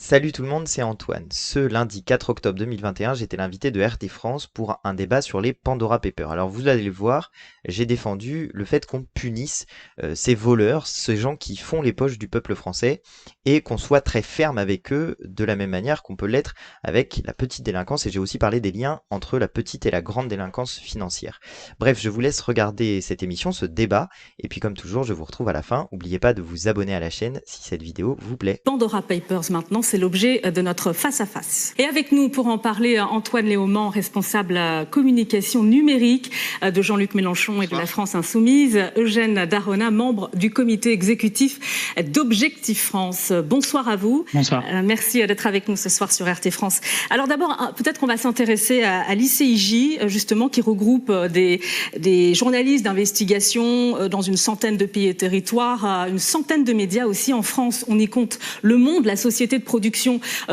Salut tout le monde, c'est Antoine. Ce lundi 4 octobre 2021, j'étais l'invité de RT France pour un débat sur les Pandora Papers. Alors vous allez le voir, j'ai défendu le fait qu'on punisse ces voleurs, ces gens qui font les poches du peuple français et qu'on soit très ferme avec eux de la même manière qu'on peut l'être avec la petite délinquance, et j'ai aussi parlé des liens entre la petite et la grande délinquance financière. Bref, je vous laisse regarder cette émission, ce débat, et puis comme toujours, je vous retrouve à la fin. N'oubliez pas de vous abonner à la chaîne si cette vidéo vous plaît. Pandora Papers maintenant, c'est l'objet de notre face-à-face. Et avec nous pour en parler, Antoine Léaumont, responsable communication numérique de Jean-Luc Mélenchon et de la France Insoumise, Eugène Darona, membre du comité exécutif d'Objectif France. Bonsoir à vous. Bonsoir. Merci d'être avec nous ce soir sur RT France. Alors d'abord, peut-être qu'on va s'intéresser à l'ICIJ, justement, qui regroupe des journalistes d'investigation dans une centaine de pays et territoires, une centaine de médias aussi. En France, on y compte Le Monde, la société de production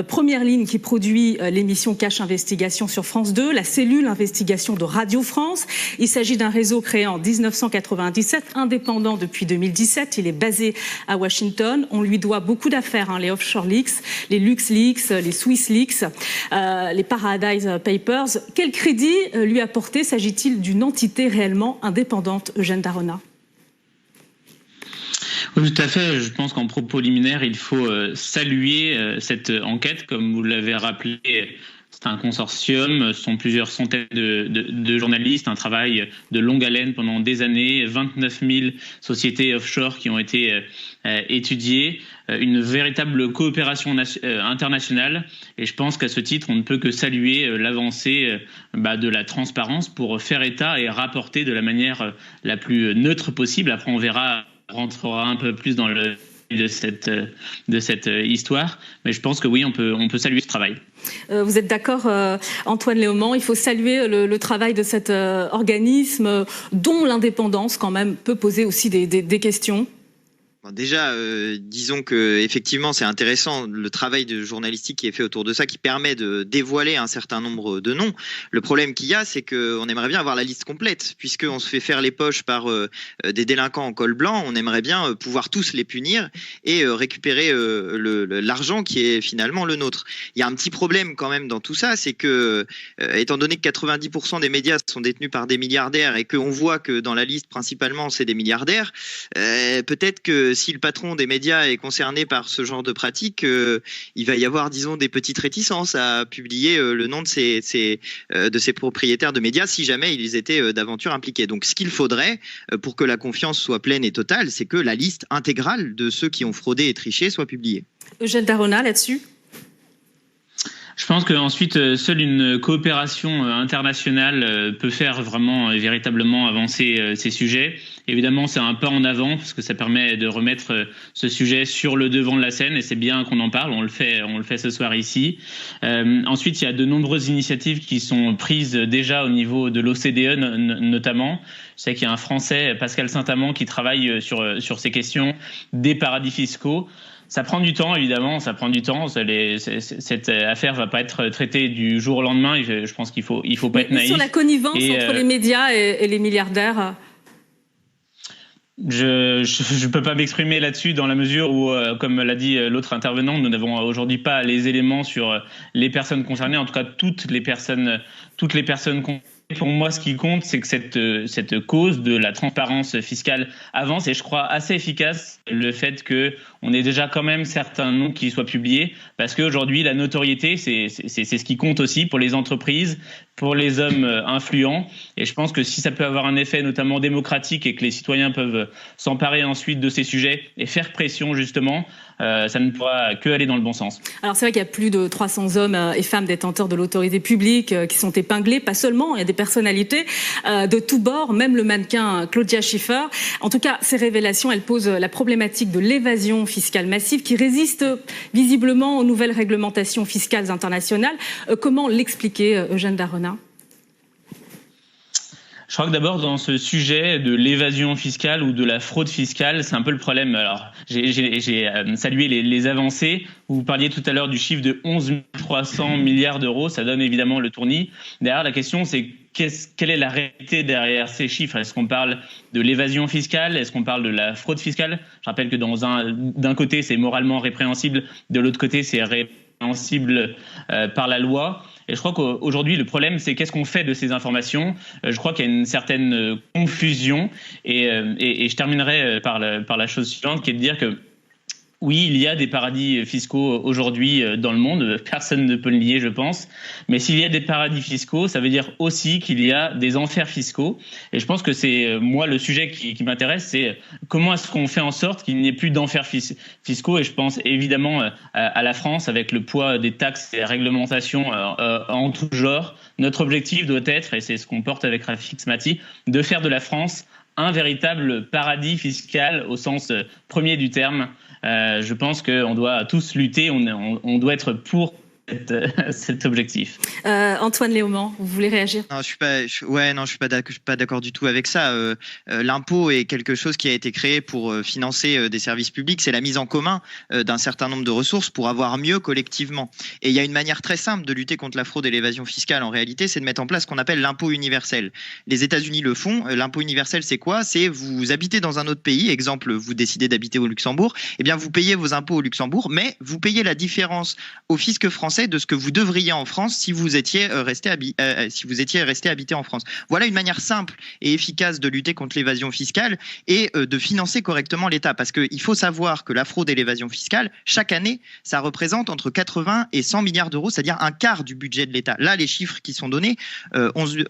Première Ligne qui produit l'émission Cache Investigation sur France 2, la cellule investigation de Radio France. Il s'agit d'un réseau créé en 1997, indépendant depuis 2017. Il est basé à Washington. On lui doit beaucoup d'affaires, les Offshore Leaks, les LuxLeaks, les Swiss Leaks, les Paradise Papers. Quel crédit lui apporter? S'agit-il d'une entité réellement indépendante, Eugène Darona? Oui, tout à fait. Je pense qu'en propos liminaire, il faut saluer cette enquête. Comme vous l'avez rappelé, c'est un consortium, ce sont plusieurs centaines de journalistes, un travail de longue haleine pendant des années, 29 000 sociétés offshore qui ont été étudiées, une véritable coopération internationale. Et je pense qu'à ce titre, on ne peut que saluer l'avancée de la transparence pour faire état et rapporter de la manière la plus neutre possible. Après, on rentrera un peu plus dans le de cette histoire, mais je pense que oui, on peut saluer ce travail. Vous êtes d'accord, Antoine Léaumont, il faut saluer le travail de cet organisme dont l'indépendance quand même peut poser aussi des questions. Bon, déjà, disons que effectivement, c'est intéressant le travail de journalistique qui est fait autour de ça, qui permet de dévoiler un certain nombre de noms. Le problème qu'il y a, c'est qu'on aimerait bien avoir la liste complète, puisqu'on se fait faire les poches par des délinquants en col blanc. On aimerait bien pouvoir tous les punir et récupérer l'argent qui est finalement le nôtre. Il y a un petit problème quand même dans tout ça, c'est que étant donné que 90% des médias sont détenus par des milliardaires et qu'on voit que dans la liste principalement c'est des milliardaires, peut-être que si le patron des médias est concerné par ce genre de pratique, il va y avoir, disons, des petites réticences à publier le nom de ces propriétaires de médias si jamais ils étaient d'aventure impliqués. Donc ce qu'il faudrait pour que la confiance soit pleine et totale, c'est que la liste intégrale de ceux qui ont fraudé et triché soit publiée. Eugène Darona, là-dessus? Je pense qu'ensuite, seule une coopération internationale peut faire vraiment, véritablement avancer ces sujets. Évidemment, c'est un pas en avant parce que ça permet de remettre ce sujet sur le devant de la scène et c'est bien qu'on en parle. On le fait ce soir ici. Ensuite, il y a de nombreuses initiatives qui sont prises déjà au niveau de l'OCDE notamment. Je sais qu'il y a un Français, Pascal Saint-Amand, qui travaille sur ces questions des paradis fiscaux. Ça prend du temps, évidemment, ça prend du temps. Cette affaire va pas être traitée du jour au lendemain. Et je pense qu'il faut pas être naïf. Sur la connivence entre les médias et les milliardaires. Je peux pas m'exprimer là-dessus dans la mesure où, comme l'a dit l'autre intervenant, nous n'avons aujourd'hui pas les éléments sur les personnes concernées. En tout cas, toutes les personnes concernées. Pour moi, ce qui compte, c'est que cette cause de la transparence fiscale avance et je crois assez efficace le fait qu'on ait déjà quand même certains noms qui soient publiés parce qu'aujourd'hui, la notoriété, c'est ce qui compte aussi pour les entreprises, pour les hommes influents. Et je pense que si ça peut avoir un effet notamment démocratique et que les citoyens peuvent s'emparer ensuite de ces sujets et faire pression justement, ça ne pourra que aller dans le bon sens. Alors c'est vrai qu'il y a plus de 300 hommes et femmes détenteurs de l'autorité publique qui sont épinglés, pas seulement, il y a des personnalités de tous bords, même le mannequin Claudia Schiffer. En tout cas, ces révélations, elles posent la problématique de l'évasion fiscale massive qui résiste visiblement aux nouvelles réglementations fiscales internationales. Comment l'expliquer, Eugène Darona ? Je crois que d'abord, dans ce sujet de l'évasion fiscale ou de la fraude fiscale, c'est un peu le problème. Alors, j'ai salué les avancées. Vous parliez tout à l'heure du chiffre de 11 300 milliards d'euros. Ça donne évidemment le tournis. Derrière, la question, c'est quelle est la réalité derrière ces chiffres? Est-ce qu'on parle de l'évasion fiscale? Est-ce qu'on parle de la fraude fiscale? Je rappelle que d'un côté, c'est moralement répréhensible. De l'autre côté, c'est répréhensible par la loi. Et je crois qu'aujourd'hui, le problème, c'est qu'est-ce qu'on fait de ces informations. Je crois qu'il y a une certaine confusion. Et je terminerai par la chose suivante, qui est de dire que oui, il y a des paradis fiscaux aujourd'hui dans le monde. Personne ne peut le nier, je pense. Mais s'il y a des paradis fiscaux, ça veut dire aussi qu'il y a des enfers fiscaux. Et je pense que c'est, moi, le sujet qui m'intéresse, c'est comment est-ce qu'on fait en sorte qu'il n'y ait plus d'enfers fiscaux. Et je pense évidemment à la France, avec le poids des taxes et des réglementations en tout genre. Notre objectif doit être, et c'est ce qu'on porte avec Rafik Smati, de faire de la France un véritable paradis fiscal au sens premier du terme. Je pense qu'on doit tous lutter, on doit être pour cet objectif. Antoine Léaumont, vous voulez réagir? Non, je suis pas d'accord du tout avec ça. L'impôt est quelque chose qui a été créé pour financer des services publics. C'est la mise en commun d'un certain nombre de ressources pour avoir mieux collectivement. Et il y a une manière très simple de lutter contre la fraude et l'évasion fiscale. En réalité, c'est de mettre en place ce qu'on appelle l'impôt universel. Les États-Unis le font. L'impôt universel, c'est quoi? C'est vous habitez dans un autre pays. Exemple, vous décidez d'habiter au Luxembourg. Eh bien, vous payez vos impôts au Luxembourg, mais vous payez la différence au fisc français de ce que vous devriez en France si vous étiez resté habité en France. Voilà une manière simple et efficace de lutter contre l'évasion fiscale et de financer correctement l'État. Parce qu'il faut savoir que la fraude et l'évasion fiscale, chaque année, ça représente entre 80 et 100 milliards d'euros, c'est-à-dire un quart du budget de l'État. Là, les chiffres qui sont donnés, 11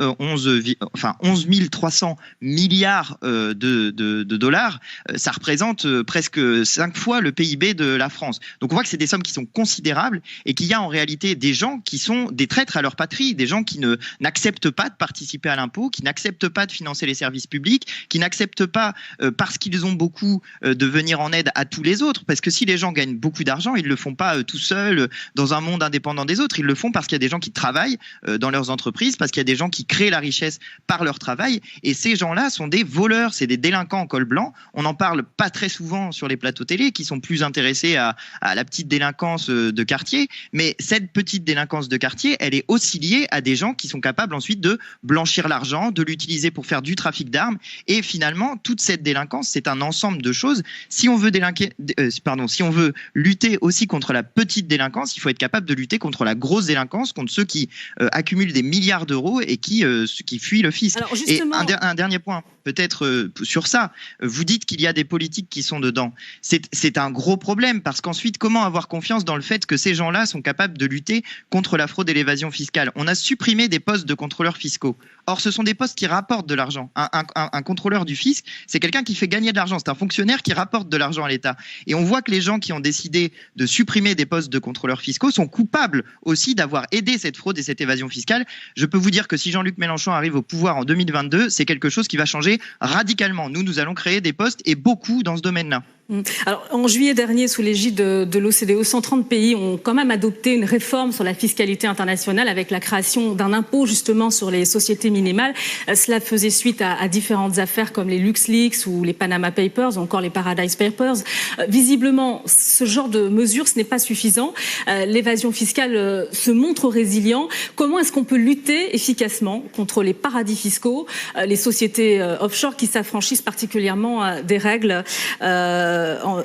300 milliards de dollars, ça représente presque 5 fois le PIB de la France. Donc on voit que c'est des sommes qui sont considérables et qu'il y a en réalité des gens qui sont des traîtres à leur patrie, des gens qui n'acceptent pas de participer à l'impôt, qui n'acceptent pas de financer les services publics, qui n'acceptent pas, parce qu'ils ont beaucoup, de venir en aide à tous les autres. Parce que si les gens gagnent beaucoup d'argent, ils ne le font pas tout seuls dans un monde indépendant des autres. Ils le font parce qu'il y a des gens qui travaillent dans leurs entreprises, parce qu'il y a des gens qui créent la richesse par leur travail. Et ces gens-là sont des voleurs, c'est des délinquants en col blanc. On n'en parle pas très souvent sur les plateaux télé, qui sont plus intéressés à la petite délinquance de quartier. Mais cette petite délinquance de quartier, elle est aussi liée à des gens qui sont capables ensuite de blanchir l'argent, de l'utiliser pour faire du trafic d'armes. Et finalement, toute cette délinquance, c'est un ensemble de choses. Si on veut lutter aussi contre la petite délinquance, il faut être capable de lutter contre la grosse délinquance, contre ceux qui accumulent des milliards d'euros et qui fuient le fisc. Alors justement... Et un dernier point, peut-être sur ça. Vous dites qu'il y a des politiques qui sont dedans. C'est un gros problème parce qu'ensuite, comment avoir confiance dans le fait que ces gens-là sont capables de lutter contre la fraude et l'évasion fiscale? On a supprimé des postes de contrôleurs fiscaux. Or, ce sont des postes qui rapportent de l'argent. Un contrôleur du fisc, c'est quelqu'un qui fait gagner de l'argent. C'est un fonctionnaire qui rapporte de l'argent à l'État. Et on voit que les gens qui ont décidé de supprimer des postes de contrôleurs fiscaux sont coupables aussi d'avoir aidé cette fraude et cette évasion fiscale. Je peux vous dire que si Jean-Luc Mélenchon arrive au pouvoir en 2022, c'est quelque chose qui va changer radicalement. Nous allons créer des postes et beaucoup dans ce domaine-là. Alors, en juillet dernier, sous l'égide de l'OCDE, 130 pays ont quand même adopté une réforme sur la fiscalité internationale avec la création d'un impôt justement sur les sociétés minimales. Cela faisait suite à différentes affaires comme les LuxLeaks ou les Panama Papers ou encore les Paradise Papers. Visiblement, ce genre de mesures, ce n'est pas suffisant. L'évasion fiscale se montre résilient. Comment est-ce qu'on peut lutter efficacement contre les paradis fiscaux, les sociétés offshore qui s'affranchissent particulièrement des règles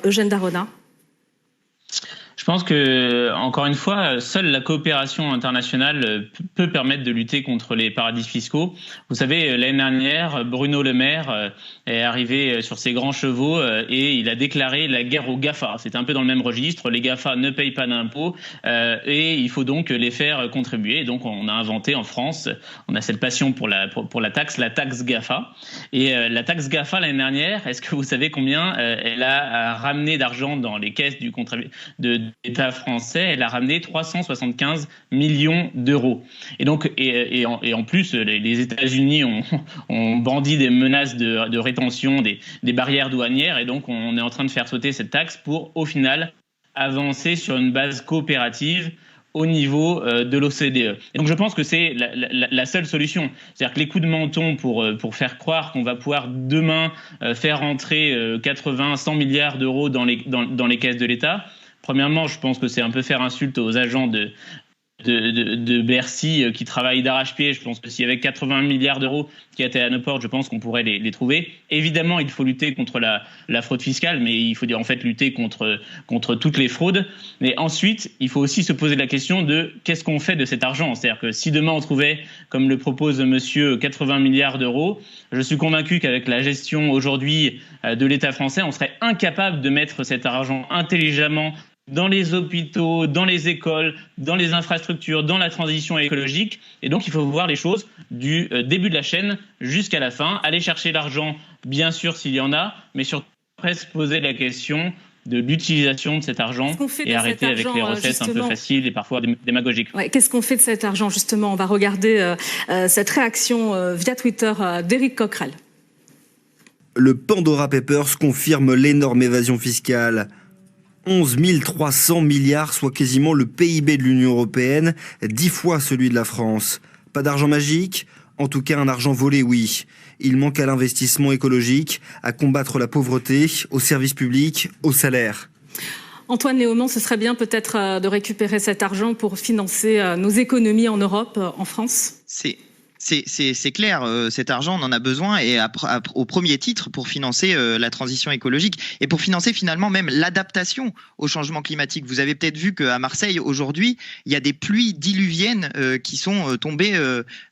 Eugène Daronin? Je pense que, encore une fois, seule la coopération internationale peut permettre de lutter contre les paradis fiscaux. Vous savez, l'année dernière, Bruno Le Maire est arrivé sur ses grands chevaux et il a déclaré la guerre aux GAFA. C'est un peu dans le même registre. Les GAFA ne payent pas d'impôts et il faut donc les faire contribuer. Et donc, on a inventé en France, on a cette passion pour la taxe GAFA. Et la taxe GAFA l'année dernière, est-ce que vous savez combien elle a ramené d'argent dans les caisses de l'État français? Elle a ramené 375 millions d'euros. Et donc, et en plus, les États-Unis ont bandit des menaces de rétention, des barrières douanières, et donc on est en train de faire sauter cette taxe pour, au final, avancer sur une base coopérative au niveau de l'OCDE. Et donc je pense que c'est la seule solution. C'est-à-dire que les coups de menton pour faire croire qu'on va pouvoir demain faire entrer 80, 100 milliards d'euros dans les caisses de l'État. Premièrement, je pense que c'est un peu faire insulte aux agents de Bercy qui travaillent d'arrache-pied. Je pense que s'il y avait 80 milliards d'euros qui étaient à nos portes, je pense qu'on pourrait les trouver. Évidemment, il faut lutter contre la fraude fiscale, mais il faut en fait lutter contre toutes les fraudes. Mais ensuite, il faut aussi se poser la question de qu'est-ce qu'on fait de cet argent. C'est-à-dire que si demain on trouvait, comme le propose monsieur, 80 milliards d'euros, je suis convaincu qu'avec la gestion aujourd'hui de l'État français, on serait incapable de mettre cet argent intelligemment dans les hôpitaux, dans les écoles, dans les infrastructures, dans la transition écologique. Et donc, il faut voir les choses du début de la chaîne jusqu'à la fin. Aller chercher l'argent, bien sûr, s'il y en a, mais surtout se poser la question de l'utilisation de cet argent et arrêter avec les recettes un peu faciles et parfois démagogiques. Ouais, qu'est-ce qu'on fait de cet argent, justement? On va regarder cette réaction via Twitter d'Éric Coquerel. Le Pandora Papers confirme l'énorme évasion fiscale. 11 300 milliards, soit quasiment le PIB de l'Union européenne, 10 fois celui de la France. Pas d'argent magique? En tout cas, un argent volé, oui. Il manque à l'investissement écologique, à combattre la pauvreté, aux services publics, aux salaires. Antoine Léaumont, ce serait bien peut-être de récupérer cet argent pour financer nos économies en Europe, en France? C'est clair, cet argent, on en a besoin et au premier titre pour financer la transition écologique et pour financer finalement même l'adaptation au changement climatique. Vous avez peut-être vu qu'à Marseille, aujourd'hui, il y a des pluies diluviennes qui sont tombées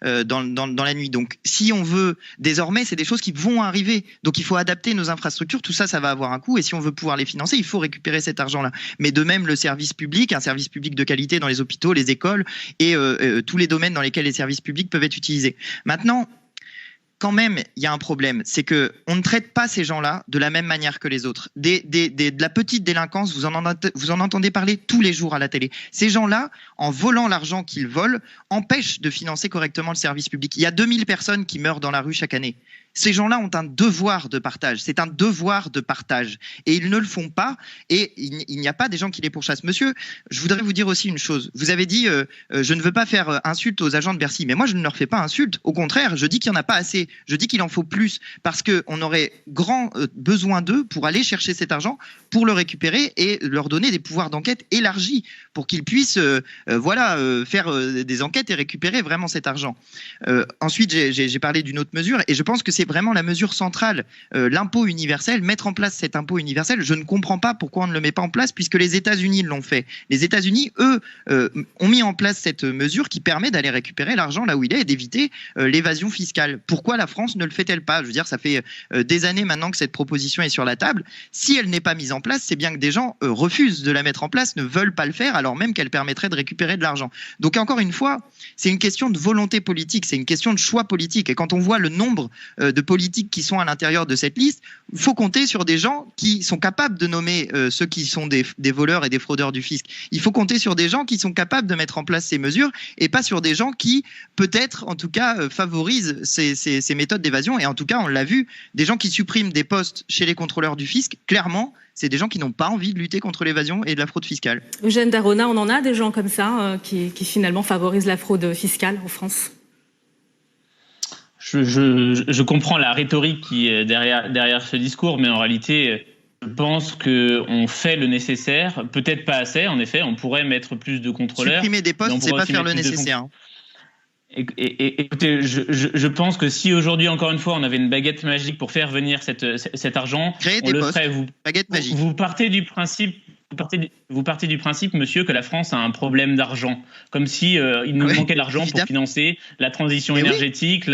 dans la nuit. Donc, si on veut, désormais, c'est des choses qui vont arriver. Donc, il faut adapter nos infrastructures. Tout ça, ça va avoir un coût. Et si on veut pouvoir les financer, il faut récupérer cet argent-là. Mais de même, le service public, un service public de qualité dans les hôpitaux, les écoles et tous les domaines dans lesquels les services publics peuvent être utilisés. Maintenant, quand même, il y a un problème, c'est que on ne traite pas ces gens-là de la même manière que les autres. De la petite délinquance, vous en entendez parler tous les jours à la télé. Ces gens-là, en volant l'argent qu'ils volent, empêchent de financer correctement le service public. Il y a 2000 personnes qui meurent dans la rue chaque année. Ces gens-là ont un devoir de partage. C'est un devoir de partage. Et ils ne le font pas. Et il n'y a pas des gens qui les pourchassent. Monsieur, je voudrais vous dire aussi une chose. Vous avez dit je ne veux pas faire insulte aux agents de Bercy. Mais moi, je ne leur fais pas insulte. Au contraire, je dis qu'il n'y en a pas assez. Je dis qu'il en faut plus. Parce qu'on aurait grand besoin d'eux pour aller chercher cet argent, pour le récupérer et leur donner des pouvoirs d'enquête élargis pour qu'ils puissent faire des enquêtes et récupérer vraiment cet argent. Ensuite, j'ai parlé d'une autre mesure et je pense que c'est vraiment la mesure centrale, l'impôt universel, mettre en place cet impôt universel. Je ne comprends pas pourquoi on ne le met pas en place puisque les États-Unis l'ont fait. Les États-Unis, eux, ont mis en place cette mesure qui permet d'aller récupérer l'argent là où il est et d'éviter l'évasion fiscale. Pourquoi la France ne le fait-elle pas? Je veux dire, ça fait des années maintenant que cette proposition est sur la table. Si elle n'est pas mise en place, c'est bien que des gens refusent de la mettre en place, ne veulent pas le faire alors même qu'elle permettrait de récupérer de l'argent. Donc encore une fois, c'est une question de volonté politique, c'est une question de choix politique. Et quand on voit le nombre de politiques qui sont à l'intérieur de cette liste, il faut compter sur des gens qui sont capables de nommer ceux qui sont des voleurs et des fraudeurs du fisc. Il faut compter sur des gens qui sont capables de mettre en place ces mesures et pas sur des gens qui, peut-être, en tout cas, favorisent ces méthodes d'évasion. Et en tout cas, on l'a vu, des gens qui suppriment des postes chez les contrôleurs du fisc, clairement, c'est des gens qui n'ont pas envie de lutter contre l'évasion et de la fraude fiscale. Eugène Darona, on en a des gens comme ça qui finalement favorisent la fraude fiscale en France? Je comprends la rhétorique qui est derrière ce discours, mais en réalité, je pense qu'on fait le nécessaire, peut-être pas assez, en effet, on pourrait mettre plus de contrôleurs. Supprimer des postes, c'est pas faire le nécessaire. Écoutez, je pense que si aujourd'hui, encore une fois, on avait une baguette magique pour faire venir cet argent, créer on des le postes, ferait. baguette magique. Vous partez du principe, monsieur, que la France a un problème d'argent, comme si il nous manquait d'argent pour financer la transition énergétique,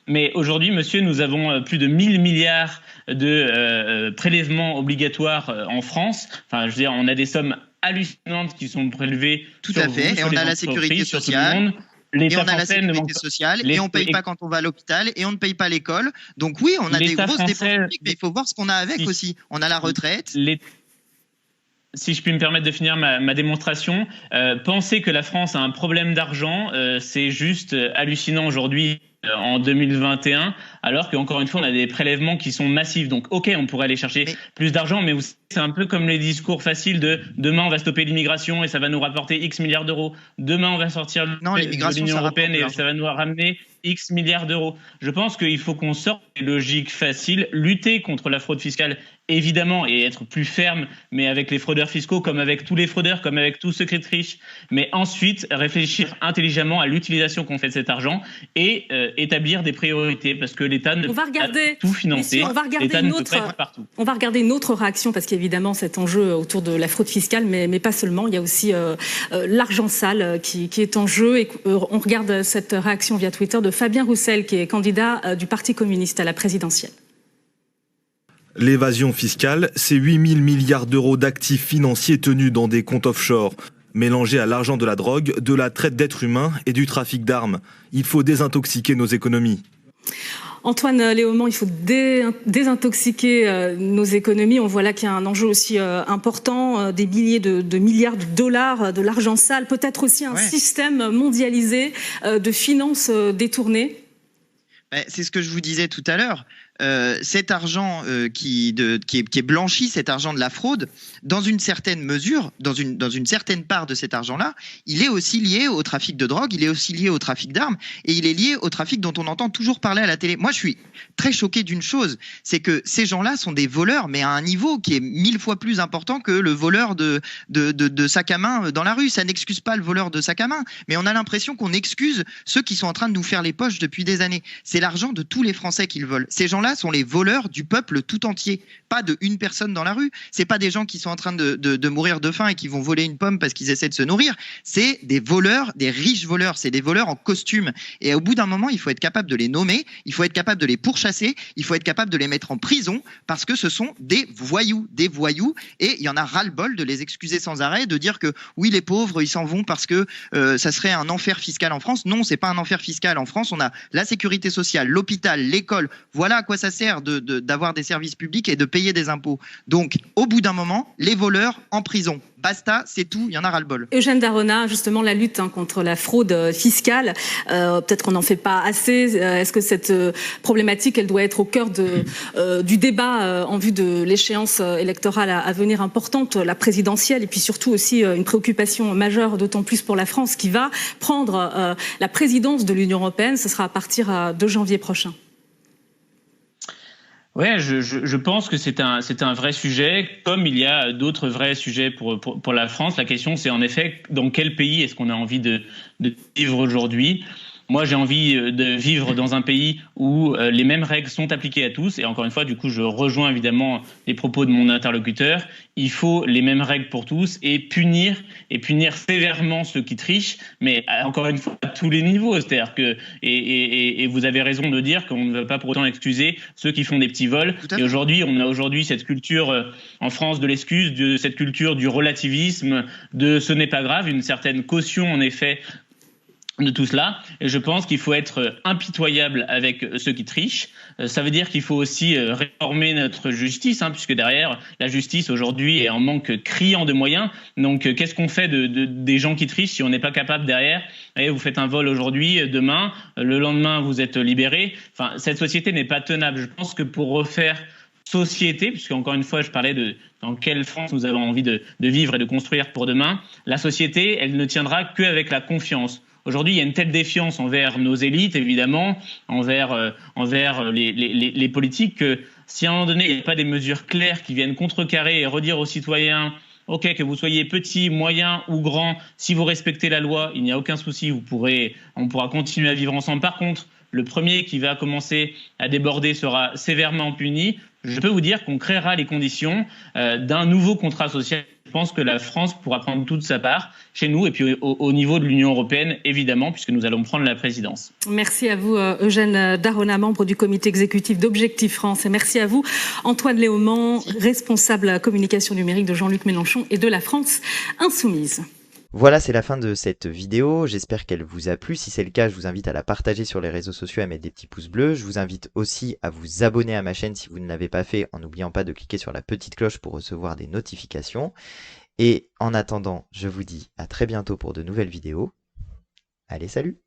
Mais aujourd'hui, monsieur, nous avons plus de 1000 milliards de prélèvements obligatoires en France. Enfin, je veux dire, on a des sommes hallucinantes qui sont prélevées. Tout à fait. Et on a la sécurité sociale. Et on a la sécurité sociale. Et on ne paye pas quand on va à l'hôpital. Et on ne paye pas l'école. Donc oui, on a des grosses dépenses publiques. Mais il faut voir ce qu'on a avec aussi. On a la retraite. Si je puis me permettre de finir ma démonstration, penser que la France a un problème d'argent, c'est juste hallucinant aujourd'hui en 2021, alors qu'encore une fois, on a des prélèvements qui sont massifs. Donc, ok, on pourrait aller chercher plus d'argent, mais c'est un peu comme les discours faciles de demain, on va stopper l'immigration et ça va nous rapporter X milliards d'euros. Demain, on va sortir de l'Union européenne et ça va nous ramener X milliards d'euros. Je pense qu'il faut qu'on sorte des logiques faciles, lutter contre la fraude fiscale évidemment, et être plus ferme, mais avec les fraudeurs fiscaux, comme avec tous les fraudeurs, comme avec tous ceux qui trichent. Mais ensuite, réfléchir intelligemment à l'utilisation qu'on fait de cet argent et établir des priorités, parce que l'État ne peut pas tout financer. L'État ne peut pas être partout. On va regarder une autre réaction, parce qu'évidemment, cet enjeu autour de la fraude fiscale, mais pas seulement. Il y a aussi l'argent sale qui est en jeu. Et on regarde cette réaction via Twitter de Fabien Roussel, qui est candidat du Parti communiste à la présidentielle. L'évasion fiscale, c'est 8 000 milliards d'euros d'actifs financiers tenus dans des comptes offshore, mélangés à l'argent de la drogue, de la traite d'êtres humains et du trafic d'armes. Il faut désintoxiquer nos économies. Antoine Léaumont, il faut désintoxiquer nos économies. On voit là qu'il y a un enjeu aussi important, des milliers de milliards de dollars, de l'argent sale, peut-être aussi un système mondialisé de finances détournées. C'est ce que je vous disais tout à l'heure. Cet argent qui est blanchi, cet argent de la fraude, dans une certaine mesure, dans une certaine part de cet argent-là, il est aussi lié au trafic de drogue, il est aussi lié au trafic d'armes, et il est lié au trafic dont on entend toujours parler à la télé. Moi, je suis très choqué d'une chose, c'est que ces gens-là sont des voleurs, mais à un niveau qui est 1000 fois plus important que le voleur de sac à main dans la rue. Ça n'excuse pas le voleur de sac à main, mais on a l'impression qu'on excuse ceux qui sont en train de nous faire les poches depuis des années. C'est l'argent de tous les Français qu'ils volent. Ces gens-là sont les voleurs du peuple tout entier, pas de une personne dans la rue. C'est pas des gens qui sont en train de mourir de faim et qui vont voler une pomme parce qu'ils essaient de se nourrir. C'est des voleurs, des riches voleurs. C'est des voleurs en costume. Et au bout d'un moment, il faut être capable de les nommer, il faut être capable de les pourchasser, il faut être capable de les mettre en prison parce que ce sont des voyous. Et il y en a ras-le-bol de les excuser sans arrêt, de dire que oui, les pauvres, ils s'en vont parce que ça serait un enfer fiscal en France. Non, c'est pas un enfer fiscal. En France, on a la sécurité sociale, l'hôpital, l'école. Voilà à quoi ça sert d'avoir des services publics et de payer des impôts. Donc, au bout d'un moment, les voleurs en prison. Basta, c'est tout, il y en a ras-le-bol. Eugène Darona, justement, la lutte contre la fraude fiscale, peut-être qu'on n'en fait pas assez. Est-ce que cette problématique, elle doit être au cœur du débat en vue de l'échéance électorale à venir importante, la présidentielle, et puis surtout aussi une préoccupation majeure, d'autant plus pour la France, qui va prendre la présidence de l'Union européenne. Ce sera à partir de janvier prochain. Ouais, je pense que c'est un vrai sujet, comme il y a d'autres vrais sujets pour la France. La question, c'est en effet dans quel pays est-ce qu'on a envie de vivre aujourd'hui. Moi, j'ai envie de vivre dans un pays où les mêmes règles sont appliquées à tous. Et encore une fois, du coup, je rejoins évidemment les propos de mon interlocuteur. Il faut les mêmes règles pour tous et punir sévèrement ceux qui trichent, mais encore une fois, à tous les niveaux. C'est-à-dire que, et vous avez raison de dire qu'on ne va pas pour autant excuser ceux qui font des petits vols. Et aujourd'hui, on a cette culture en France de l'excuse, de cette culture du relativisme, de ce n'est pas grave, une certaine caution en effet de tout cela. Et je pense qu'il faut être impitoyable avec ceux qui trichent. Ça veut dire qu'il faut aussi réformer notre justice, puisque derrière, la justice aujourd'hui est en manque criant de moyens. Donc, qu'est-ce qu'on fait des gens qui trichent si on n'est pas capable derrière? Et vous faites un vol aujourd'hui, demain, le lendemain, vous êtes libéré. Enfin, cette société n'est pas tenable. Je pense que pour refaire société, puisque encore une fois, je parlais de dans quelle France nous avons envie de vivre et de construire pour demain, la société, elle ne tiendra qu'avec la confiance. Aujourd'hui, il y a une telle défiance envers nos élites, évidemment, envers les politiques, que si à un moment donné, il n'y a pas des mesures claires qui viennent contrecarrer et redire aux citoyens « Ok, que vous soyez petit, moyen ou grand, si vous respectez la loi, il n'y a aucun souci, on pourra continuer à vivre ensemble. Par contre, le premier qui va commencer à déborder sera sévèrement puni. » Je peux vous dire qu'on créera les conditions d'un nouveau contrat social. Je pense que la France pourra prendre toute sa part chez nous et puis au niveau de l'Union européenne, évidemment, puisque nous allons prendre la présidence. Merci à vous, Eugène Darona, membre du comité exécutif d'Objectif France. Et merci à vous, Antoine Léaumont, responsable communication numérique de Jean-Luc Mélenchon et de la France Insoumise. Voilà, c'est la fin de cette vidéo, j'espère qu'elle vous a plu. Si c'est le cas, je vous invite à la partager sur les réseaux sociaux et à mettre des petits pouces bleus. Je vous invite aussi à vous abonner à ma chaîne si vous ne l'avez pas fait, en n'oubliant pas de cliquer sur la petite cloche pour recevoir des notifications. Et en attendant, je vous dis à très bientôt pour de nouvelles vidéos. Allez, salut!